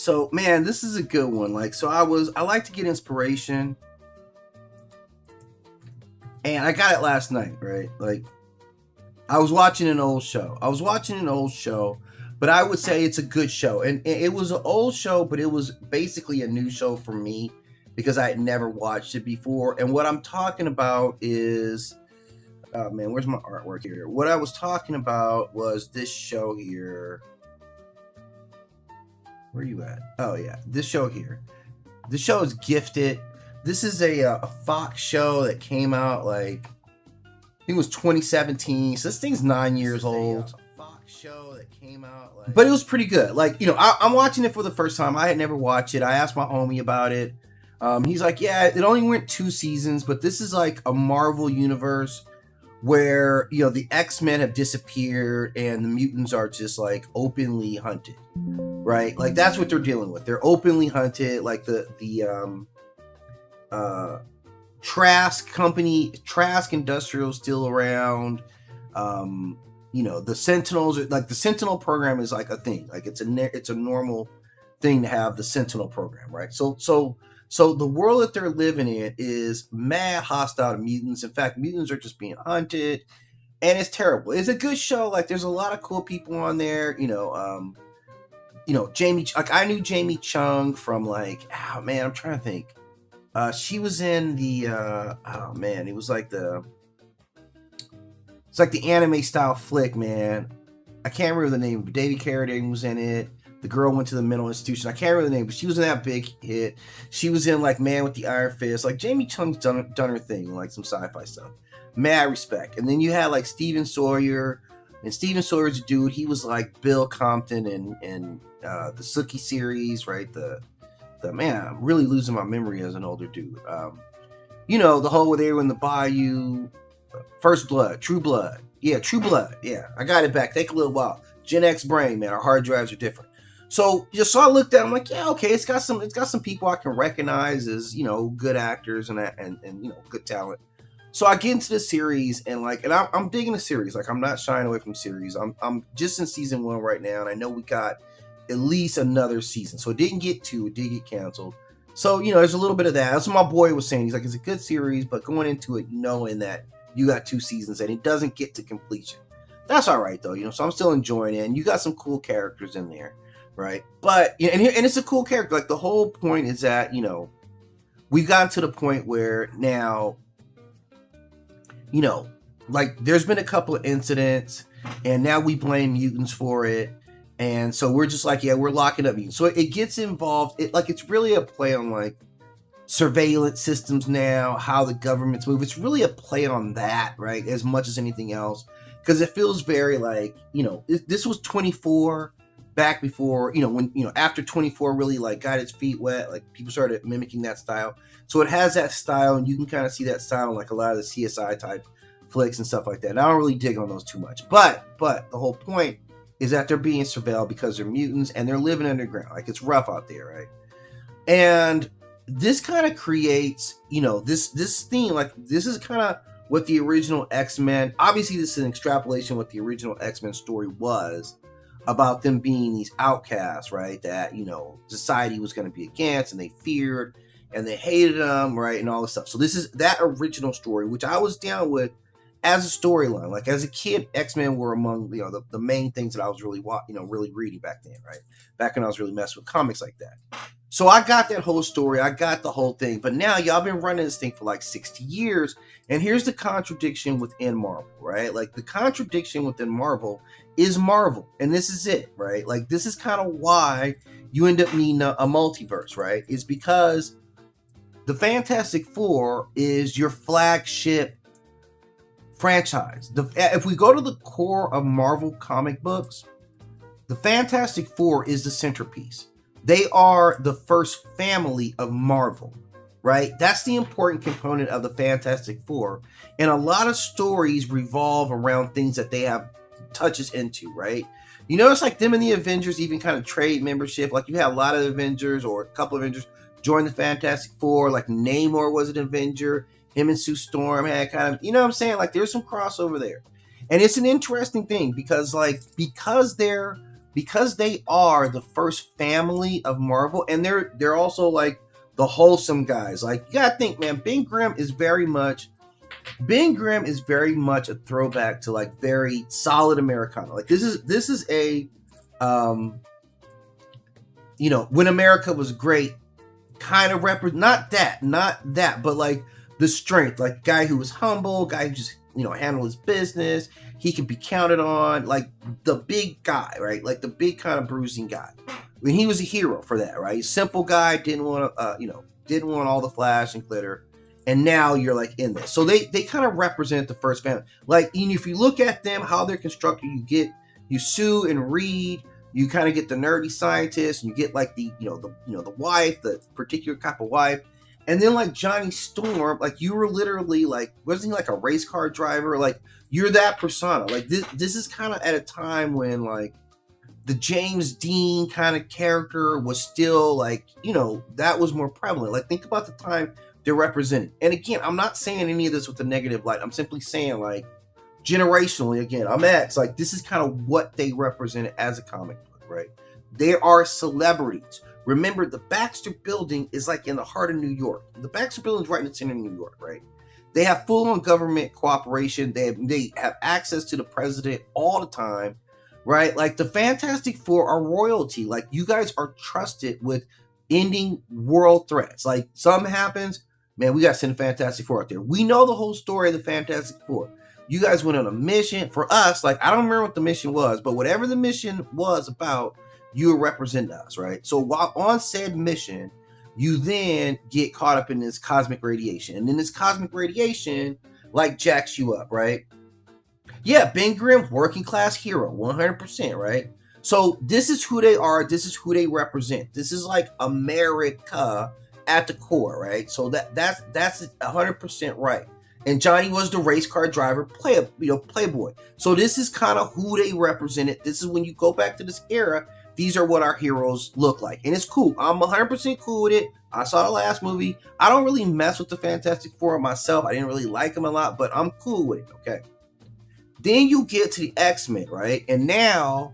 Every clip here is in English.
So man, this is a good one. Like, so I like to get inspiration, and I got it last night, right? Like, I was watching an old show. But I would say it's a good show. And it was an old show, but it was basically a new show for me because I had never watched it before. And what I'm talking about is, oh man, where's my artwork here? What I was talking about was this show here. Where are you at? Oh yeah, this show here. This show is Gifted. This is a Fox show that came out like, I think it was 2017. So this thing's 9 years old. Fox show that came out like, but it was pretty good. Like, you know, I'm watching it for the first time. I had never watched it. I asked my homie about it. He's like, yeah, it only went 2 seasons, but this is like a Marvel universe where, you know, the X-Men have disappeared and the mutants are just like openly hunted, right? Like that's what they're dealing with. They're openly hunted. Like the Trask Industrial still around. You know, the Sentinels are like, the Sentinel program is like a thing. Like it's a normal thing to have the Sentinel program, right? So the world that they're living in is mad hostile to mutants. In fact, mutants are just being hunted, and it's terrible. It's a good show. Like there's a lot of cool people on there. You know, Jamie. Like I knew Jamie Chung from like, oh man, I'm trying to think. She was in the oh man, it's like the anime style flick, man. I can't remember the name, but Davy Carradine was in it. The girl went to the mental institution. I can't remember the name, but she was in that big hit. She was in like Man with the Iron Fist. Like Jamie Chung's done her thing, like some sci-fi stuff. Mad respect. And then you had like Steven Sawyer, and Steven Sawyer's a dude. He was like Bill Compton and the Sookie series, right? The man, I'm really losing my memory as an older dude. You know, the whole where they were in the bayou, First Blood, True Blood. Yeah, True Blood. Yeah, I got it back. Take a little while. Gen X brain, man. Our hard drives are different. So I looked at it, I'm like, yeah, okay, it's got some people I can recognize as, you know, good actors and you know, good talent. So I get into the series and I'm digging the series. Like I'm not shying away from series. I'm just in season 1 right now, and I know we got at least another season. So it didn't get 2, it did get canceled. So, you know, there's a little bit of that. That's what my boy was saying. He's like, it's a good series, but going into it knowing that you got 2 seasons and it doesn't get to completion. That's all right though, you know. So I'm still enjoying it, and you got some cool characters in there. Right. But, and it's a cool character. Like the whole point is that, you know, we've gotten to the point where now, you know, like there's been a couple of incidents and now we blame mutants for it. And so we're just like, yeah, we're locking up mutants. So it gets involved. It's really a play on like surveillance systems now, how the governments move. It's really a play on that, right? As much as anything else. Because it feels very like, you know, this was 24 back before, you know, when, you know, after 24 really like got its feet wet, like people started mimicking that style. So it has that style, and you can kind of see that style in like a lot of the CSI type flicks and stuff like that. And I don't really dig on those too much, but the whole point is that they're being surveilled because they're mutants and they're living underground. Like it's rough out there, right? And this kind of creates, you know, this theme. Like this is kind of what the original X-Men. Obviously, this is an extrapolation what the original X-Men story was, about them being these outcasts, right? That, you know, society was going to be against, and they feared and they hated them, right? And all this stuff. So this is that original story, which I was down with as a storyline. Like as a kid, X-Men were among, you know, the main things that I was really, you know, really reading back then, right? Back when I was really messing with comics like that. So I got that whole story. I got the whole thing. But now y'all been running this thing for like 60 years. And here's the contradiction within Marvel, right? Like the contradiction within Marvel is Marvel. And this is it, right? Like this is kind of why you end up needing a multiverse, right? Is because the Fantastic Four is your flagship franchise. If we go to the core of Marvel comic books, the Fantastic Four is the centerpiece. They are the first family of Marvel, right? That's the important component of the Fantastic Four. And a lot of stories revolve around things that they have touches into, right? You notice like them and the Avengers even kind of trade membership. Like you had a lot of Avengers or a couple of Avengers join the Fantastic Four. Like Namor was an Avenger. Him and Sue Storm had kind of, you know what I'm saying? Like there's some crossover there. And it's an interesting thing because they're because they are the first family of Marvel, and they're also like the wholesome guys. Like, you gotta think, man, Ben Grimm is very much a throwback to like very solid Americana. Like, this is a when America was great, kind of not that, but like the strength, like guy who was humble, guy who just handled his business. He can be counted on, like the big guy, right? Like the big kind of bruising guy. I mean, he was a hero for that, right? Simple guy, didn't want all the flash and glitter. And now you're like in this. So they kind of represent the first family. Like, if you look at them, how they're constructed, you Sue and Reed, you kind of get the nerdy scientist, and you get like the wife, the particular type of wife. And then like Johnny Storm, like you were literally like, wasn't he like a race car driver? Like, you're that persona. Like this is kind of at a time when like the James Dean kind of character was still like, that was more prevalent. Like, think about the time they're represented. And again, I'm not saying any of this with a negative light. I'm simply saying, like, generationally, again, it's like, this is kind of what they represented as a comic book, right? They are celebrities. Remember, the Baxter Building is like in the heart of New York. The Baxter Building is right in the center of New York, right? They have full-on government cooperation. They have access to the president all the time, right? Like, the Fantastic Four are royalty. Like, you guys are trusted with ending world threats. Like, something happens, man, we got to send the Fantastic Four out there. We know the whole story of the Fantastic Four. You guys went on a mission. For us, like, I don't remember what the mission was, but whatever the mission was about, you represent us, right? So while on said mission, you then get caught up in this cosmic radiation. And then this cosmic radiation, like, jacks you up, right? Yeah, Ben Grimm, working class hero, 100%, right? So this is who they are. This is who they represent. This is like America at the core, right? So that's 100% right. And Johnny was the race car driver, playboy. So this is kind of who they represented. This is when you go back to this era. These are what our heroes look like. And it's cool. I'm 100% cool with it. I saw the last movie. I don't really mess with the Fantastic Four myself. I didn't really like them a lot, but I'm cool with it, okay? Then you get to the X-Men, right? And now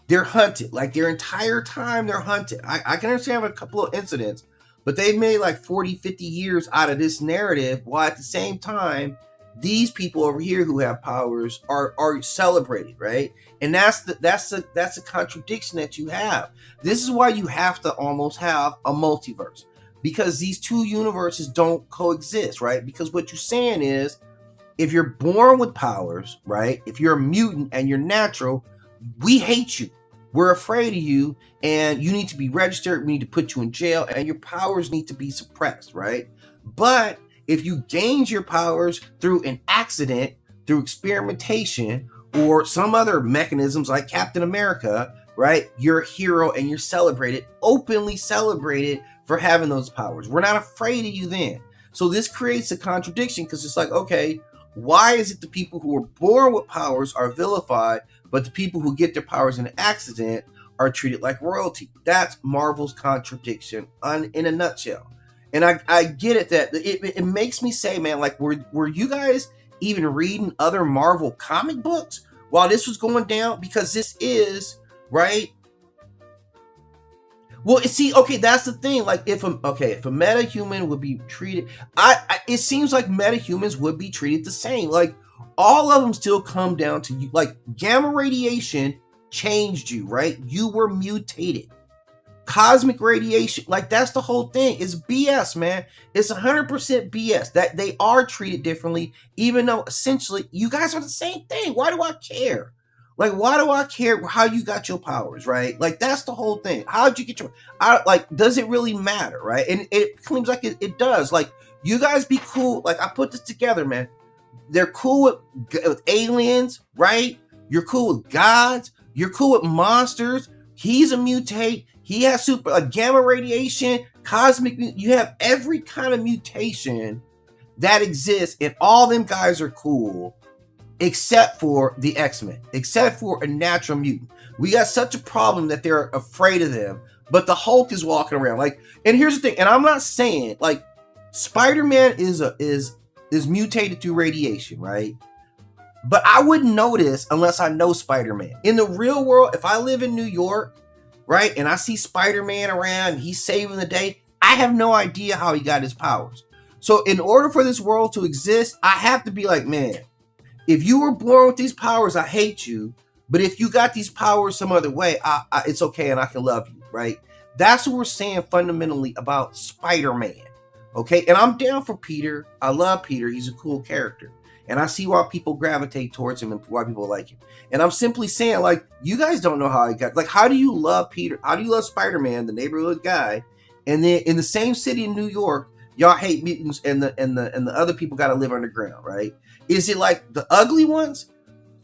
they're hunted. Like, their entire time, they're hunted. I can understand a couple of incidents, but they've made like 40, 50 years out of this narrative, while at the same time, these people over here who have powers are celebrated, right? And that's a contradiction that you have. This is why you have to almost have a multiverse, because these two universes don't coexist, right? Because what you're saying is, if you're born with powers, right? If you're a mutant and you're natural, we hate you. We're afraid of you, and you need to be registered. We need to put you in jail, and your powers need to be suppressed, right? But if you gained your powers through an accident, through experimentation, or some other mechanisms like Captain America, right? You're a hero and you're celebrated, openly celebrated for having those powers. We're not afraid of you then. So this creates a contradiction, because it's like, okay, why is it the people who are born with powers are vilified, but the people who get their powers in an accident are treated like royalty? That's Marvel's contradiction in a nutshell. And I get it that it makes me say, man, like, were you guys even reading other Marvel comic books while this was going down? Because this is, right? Well, see, okay, that's the thing. Like, if a metahuman would be treated, it seems like metahumans would be treated the same. Like, all of them still come down to you. Like, gamma radiation changed you, right? You were mutated. Cosmic radiation, like, that's the whole thing. It's BS, man. It's 100% BS that they are treated differently, even though essentially you guys are the same thing. Why do I care? Like, why do I care how you got your powers, right? Like, that's the whole thing. How'd you get your, does it really matter, right? And it seems like it does. Like, you guys be cool. Like, I put this together, man. They're cool with aliens, right? You're cool with gods. You're cool with monsters. He's a mutate. He has gamma radiation, cosmic. You have every kind of mutation that exists, and all them guys are cool, except for the X-Men, except for a natural mutant. We got such a problem that they're afraid of them, but the Hulk is walking around. Like, and here's the thing, and I'm not saying, like, Spider-Man is mutated through radiation, right? But I wouldn't notice unless I know Spider-Man. In the real world, if I live in New York, right, and I see Spider-Man around and he's saving the day, I have no idea how he got his powers. So in order for this world to exist, I have to be like, man, if you were born with these powers, I hate you. But if you got these powers some other way, it's okay and I can love you, right? That's what we're saying fundamentally about Spider-Man, okay? And I'm down for Peter. I love Peter. He's a cool character. And I see why people gravitate towards him and why people like him. And I'm simply saying, like, you guys don't know how he got, like, how do you love Peter? How do you love Spider-Man, the neighborhood guy? And then in the same city in New York, y'all hate mutants and the other people got to live underground, right? Is it like the ugly ones?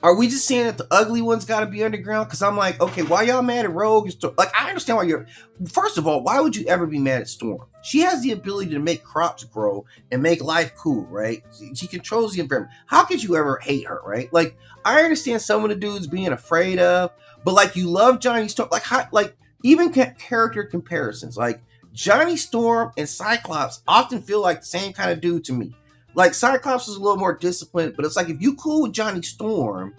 Are we just saying that the ugly ones got to be underground? Because I'm like, okay, why y'all mad at Rogue? Like, I understand why you're... First of all, why would you ever be mad at Storm? She has the ability to make crops grow and make life cool, right? She controls the environment. How could you ever hate her, right? Like, I understand some of the dudes being afraid of, but like, you love Johnny Storm. Like, how, like, even character comparisons. Like, Johnny Storm and Cyclops often feel like the same kind of dude to me. Like, Cyclops is a little more disciplined, but it's like, if you cool with Johnny Storm,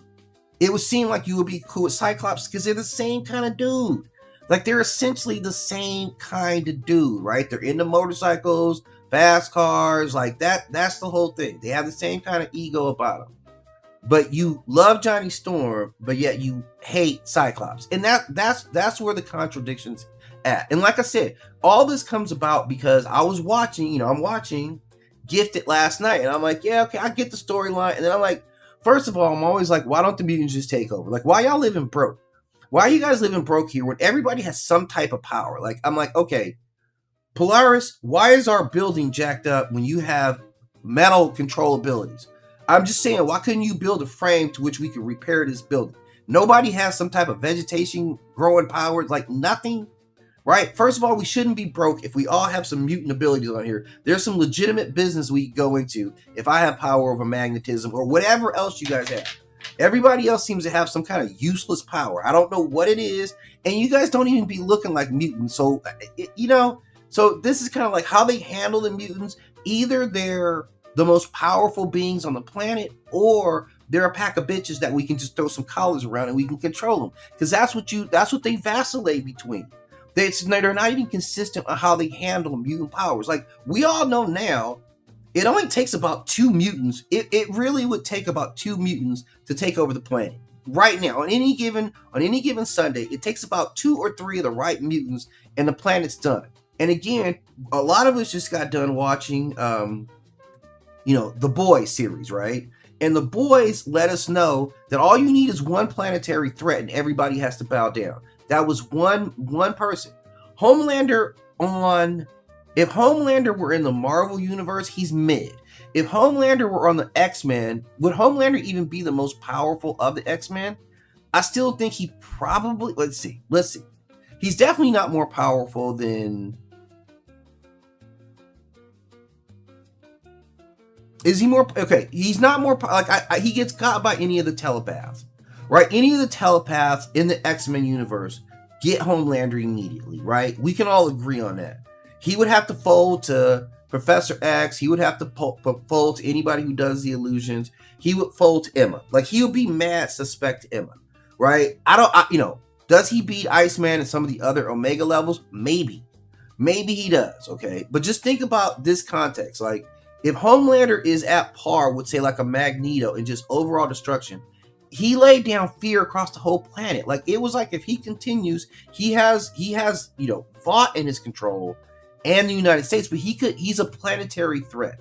it would seem like you would be cool with Cyclops because they're the same kind of dude. Like, they're essentially the same kind of dude, right? They're into motorcycles, fast cars, like that. That's the whole thing. They have the same kind of ego about them. But you love Johnny Storm, but yet you hate Cyclops. And that's where the contradiction's at. And like I said, all this comes about because I was watching, I'm watching Gifted last night, and I'm like, yeah, okay, I get the storyline. And then I'm like, first of all, I'm always like, why don't the mutants just take over? Like, why y'all living broke? Why are you guys living broke here when everybody has some type of power? Like, I'm like, okay, Polaris, why is our building jacked up when you have metal control abilities? I'm just saying, why couldn't you build a frame to which we could repair this building? Nobody has some type of vegetation growing powers, like nothing. Right? First of all, we shouldn't be broke if we all have some mutant abilities on here. There's some legitimate business we could go into if I have power over magnetism or whatever else you guys have. Everybody else seems to have some kind of useless power. I don't know what it is. And you guys don't even be looking like mutants. So, so this is kind of like how they handle the mutants. Either they're the most powerful beings on the planet, or they're a pack of bitches that we can just throw some collars around and we can control them. Because that's what they vacillate between. They're not even consistent on how they handle mutant powers. Like, we all know now, it only takes about 2 mutants. It really would take about 2 mutants to take over the planet. Right now, on any given Sunday, it takes about 2 or 3 of the right mutants, and the planet's done. And again, a lot of us just got done watching, the Boys series, right? And the Boys let us know that all you need is one planetary threat, and everybody has to bow down. That was one person. Homelander if Homelander were in the Marvel universe, he's mid. If Homelander were on the X-Men, would Homelander even be the most powerful of the X-Men? I still think he probably, let's see. He's definitely not more powerful than, is he more, okay, he's not more, like, he gets caught by any of the telepaths. Right? Any of the telepaths in the X-Men universe get Homelander immediately, right? We can all agree on that. He would have to fold to Professor X. He would have to fold to anybody who does the illusions. He would fold to Emma. Like, he would be mad suspect to Emma, right? Does he beat Iceman in some of the other Omega levels? Maybe. Maybe he does, okay? But just think about this context. Like, if Homelander is at par with, say, like a Magneto in just overall destruction, he laid down fear across the whole planet. Like, it was like, if he continues, he has fought in his control and the United States, but he's a planetary threat.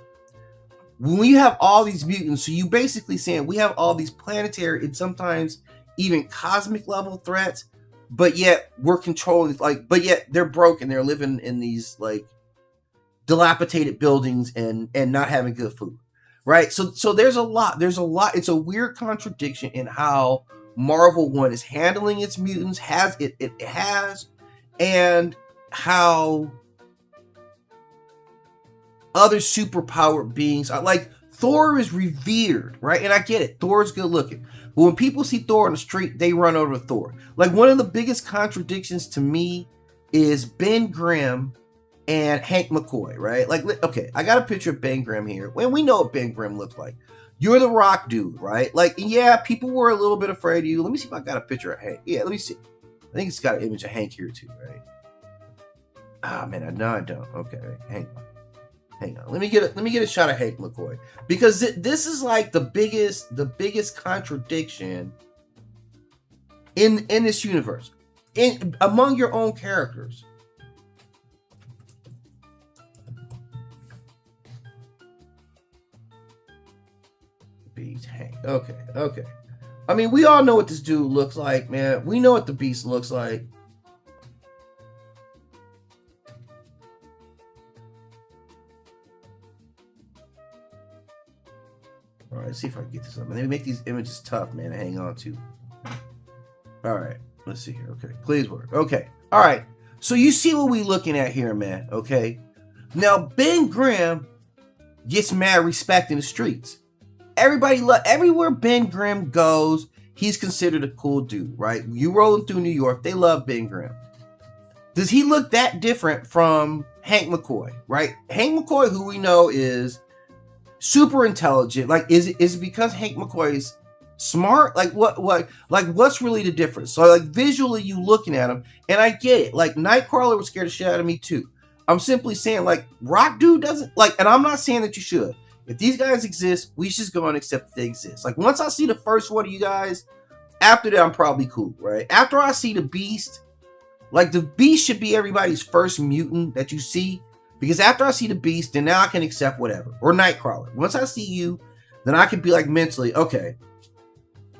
When we have all these mutants, so you basically saying we have all these planetary and sometimes even cosmic level threats, but yet we're controlling, but yet they're broken. They're living in these like dilapidated buildings and not having good food. Right, so there's a lot. It's a weird contradiction in how Marvel 1 is handling its mutants, and how other superpowered beings are. Like, Thor is revered, right? And I get it. Thor's good looking, but when people see Thor on the street, they run over to Thor. Like, one of the biggest contradictions to me is Ben Grimm and Hank McCoy, right? Like, okay, I got a picture of Ben Grimm here. Well, we know what Ben Grimm looks like. You're the rock dude, right? Like, yeah, people were a little bit afraid of you. Let me see if I got a picture of Hank. Yeah, let me see. I think it's got an image of Hank here too, right? Ah, man, no, I don't. Okay, hang on. Let me get a shot of Hank McCoy, because this is like the biggest contradiction in this universe, among your own characters. Beast Hank. Okay. I mean, we all know what this dude looks like, man. We know what the Beast looks like. All right, let's see if I can get this up. They make these images tough, man, to hang on to. All right, let's see here. Okay, please work. Okay, all right. So you see what we looking at here, man, okay? Now, Ben Grimm gets mad respect in the streets. Everywhere Ben Grimm goes, he's considered a cool dude, right? You rolling through New York, they love Ben Grimm. Does he look that different from Hank McCoy, right? Hank McCoy, who we know is super intelligent. Like, is it because Hank McCoy's smart? Like, what's really the difference? So, like, visually, you looking at him, and I get it. Like, Nightcrawler would scare the shit out of me too. I'm simply saying, like, Rock Dude doesn't, like, and I'm not saying that you should. If these guys exist, we should just go and accept that they exist. Like, once I see the first one of you guys, after that, I'm probably cool, right? After I see the Beast, like, the Beast should be everybody's first mutant that you see. Because after I see the Beast, then now I can accept whatever. Or Nightcrawler. Once I see you, then I can be like mentally, okay,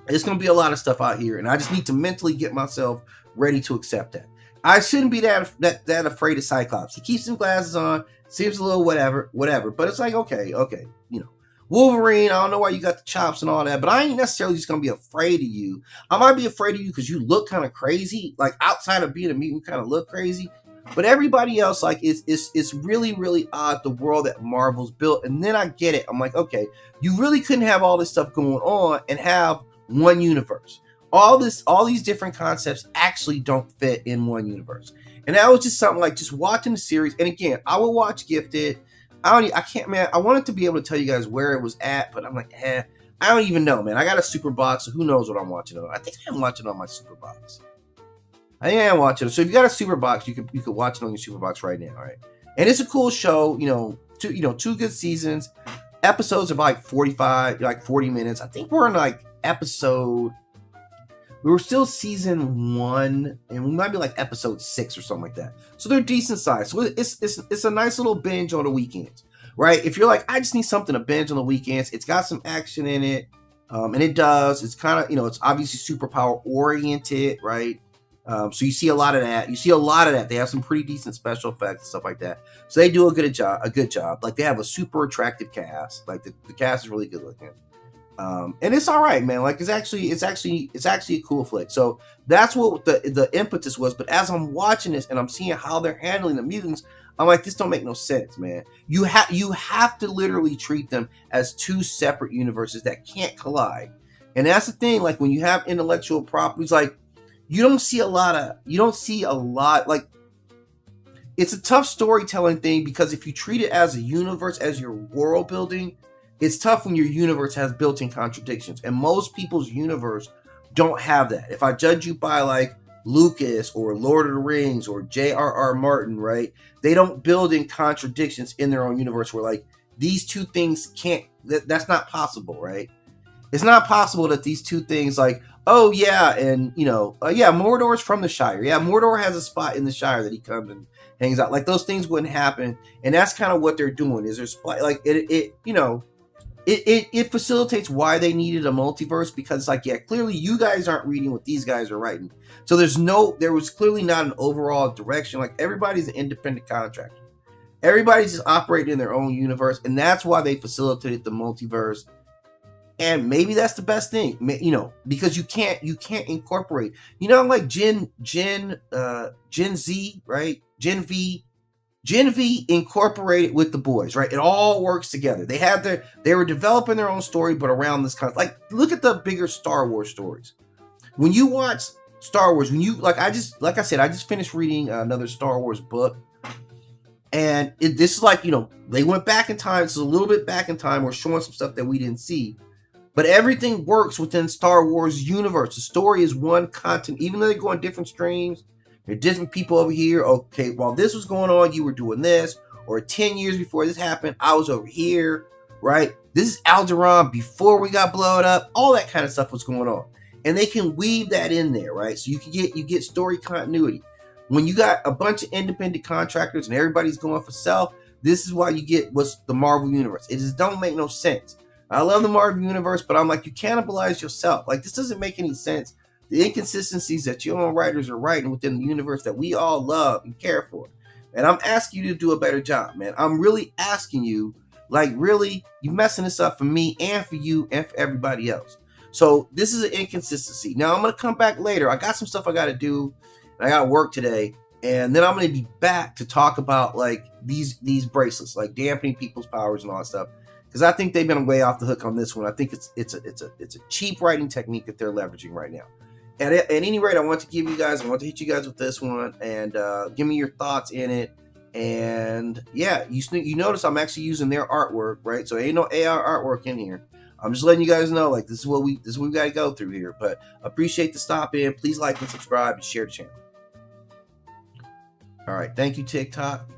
there's going to be a lot of stuff out here, and I just need to mentally get myself ready to accept that. I shouldn't be that afraid of Cyclops. He keeps some glasses on, seems a little whatever. But it's like, okay, you know. Wolverine, I don't know why you got the chops and all that, but I ain't necessarily just going to be afraid of you. I might be afraid of you because you look kind of crazy. Like, outside of being a mutant, kind of look crazy. But everybody else, like, it's really, really odd, the world that Marvel's built. And then I get it. I'm like, okay, you really couldn't have all this stuff going on and have one universe. All these different concepts actually don't fit in one universe. And that was just something like just watching the series. And again, I will watch Gifted. I can't, man. I wanted to be able to tell you guys where it was at, but I'm like, I don't even know, man. I got a super box, so who knows what I'm watching on. I think I'm watching on my super box. I am watching it. So if you got a super box, you could watch it on your super box right now, all right? And it's a cool show, two good seasons. Episodes are like 40 minutes. I think we're in we were still season 1, and we might be like episode 6 or something like that. So they're decent size. So it's a nice little binge on the weekends, right? If you're like, I just need something to binge on the weekends, it's got some action in it, and it does. It's kind of, it's obviously superpower oriented, right? So you see a lot of that. They have some pretty decent special effects and stuff like that. So they do a good job. Like, they have a super attractive cast. Like, the cast is really good looking. And it's all right, man. Like, it's actually a cool flick. So that's what the impetus was. But as I'm watching this and I'm seeing how they're handling the mutants, I'm like, this don't make no sense, man. You have to literally treat them as two separate universes that can't collide. And that's the thing. Like, when you have intellectual properties, like, you don't see a lot, like, it's a tough storytelling thing, because if you treat it as a universe, as your world building, it's tough when your universe has built-in contradictions, and most people's universe don't have that. If I judge you by, like, Lucas or Lord of the Rings or J.R.R. Martin, right, they don't build in contradictions in their own universe where, like, these two things that's not possible, right? It's not possible that these two things, like, oh yeah, and Mordor's from the Shire. Yeah, Mordor has a spot in the Shire that he comes and hangs out. Like, those things wouldn't happen, and that's kind of what they're doing. Is there's like it facilitates why they needed a multiverse, because it's like, yeah, clearly you guys aren't reading what these guys are writing. So there was clearly not an overall direction. Like, everybody's an independent contractor. Everybody's just operating in their own universe, and that's why they facilitated the multiverse. And maybe that's the best thing, because you can't incorporate, like Gen Z, right? Gen V incorporated with the boys, right? It all works together. They were developing their own story, but around this kind of, like, look at the bigger Star Wars stories. When you watch Star Wars, I just finished reading another Star Wars book. And this is like, they went back in time. It's a little bit back in time. We're showing some stuff that we didn't see. But everything works within Star Wars universe. The story is one content, even though they go on different streams. There are different people over here. Okay, while this was going on, you were doing this. Or 10 years before this happened, I was over here, right? This is Alderaan before we got blown up. All that kind of stuff was going on. And they can weave that in there, right? So you get story continuity. When you got a bunch of independent contractors and everybody's going for self, this is why you get what's the Marvel Universe. It just don't make no sense. I love the Marvel Universe, but I'm like, you cannibalize yourself. Like, this doesn't make any sense. The inconsistencies that your own writers are writing within the universe that we all love and care for. And I'm asking you to do a better job, man. I'm really asking you, like, really, you messing this up for me and for you and for everybody else. So this is an inconsistency. Now I'm going to come back later. I got some stuff I got to do. And I got to work today. And then I'm going to be back to talk about, like, these bracelets, like dampening people's powers and all that stuff. Because I think they've been way off the hook on this one. I think it's a cheap writing technique that they're leveraging right now. At any rate, I want to hit you guys with this one and give me your thoughts in it. And yeah, you notice I'm actually using their artwork, right? So ain't no AR artwork in here. I'm just letting you guys know, like, this is what we got to go through here. But appreciate the stop in. Please like and subscribe and share the channel. All right, thank you, TikTok.